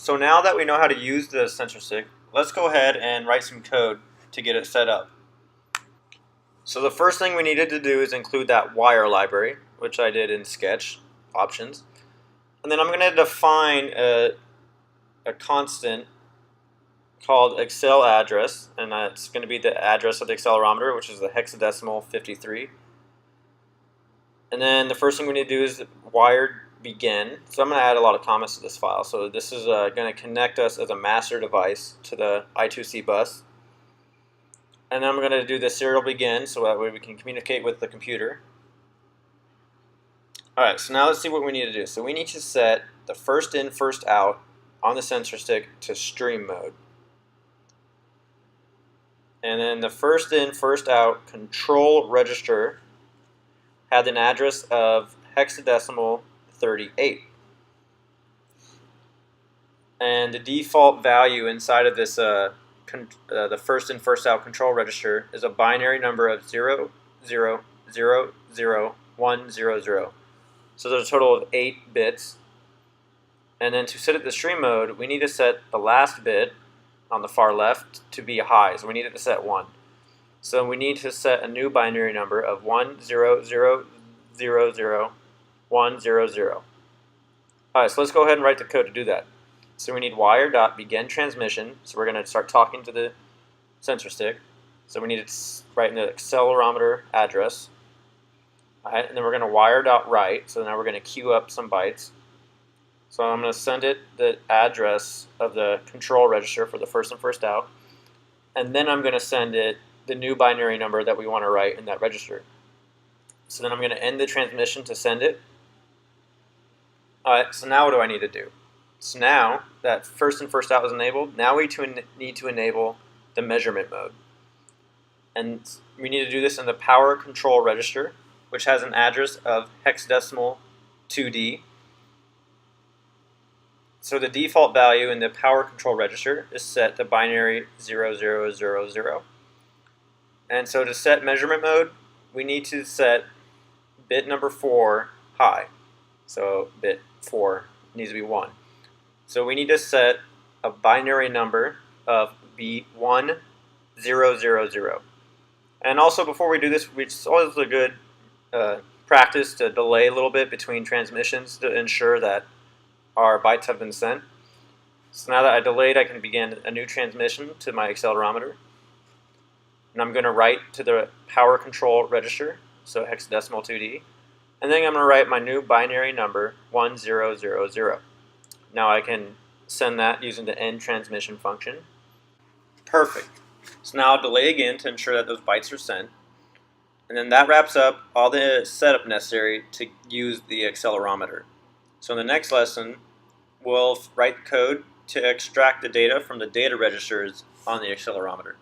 So now that we know how to use the sensor stick, let's go ahead and write some code to get it set up. So the first thing we needed to do is include that wire library, which I did in Sketch options. And then I'm going to define a constant called accel address, and that's going to be the address of the accelerometer, which is the hexadecimal 53. And then the first thing we need to do is wired begin. So I'm going to add a lot of comments to this file. So this is going to connect us as a master device to the I2C bus. And then I'm going to do the serial begin so that way we can communicate with the computer. Alright, so now let's see what we need to do. So we need to set the first in, first out on the sensor stick to stream mode. And then the first in, first out control register had an address of hexadecimal 38. And the default value inside of this the first in, first out control register is a binary number of 0, 0, 0, 0, 1, 0, 0. So there's a total of 8 bits. And then to set it to stream mode, we need to set the last bit on the far left to be high. So we need it to set 1. So we need to set a new binary number of 1, 0, 0, 0, 0, 1, 0, 0. Alright, so let's go ahead and write the code to do that. So we need wire.begin transmission. So we're going to start talking to the sensor stick. So we need to write in the accelerometer address. Alright, and then we're going to wire.write. So now we're going to queue up some bytes. So I'm going to send it the address of the control register for the first and first out. And then I'm going to send it the new binary number that we want to write in that register. So then I'm going to end the transmission to send it. Alright, so now what do I need to do? So now that first and first out is enabled, now we need to enable the measurement mode. And we need to do this in the power control register, which has an address of hexadecimal 2D. So the default value in the power control register is set to binary 0000. And so to set measurement mode, we need to set bit number 4 high. So bit 4 needs to be 1. So we need to set a binary number of B1000. And also before we do this, it's always a good practice to delay a little bit between transmissions to ensure that our bytes have been sent. So now that I delayed, I can begin a new transmission to my accelerometer. And I'm going to write to the power control register, so hexadecimal 2D. And then I'm going to write my new binary number, 1000. Now I can send that using the end transmission function. Perfect. So now I'll delay again to ensure that those bytes are sent. And then that wraps up all the setup necessary to use the accelerometer. So in the next lesson, we'll write code to extract the data from the data registers on the accelerometer.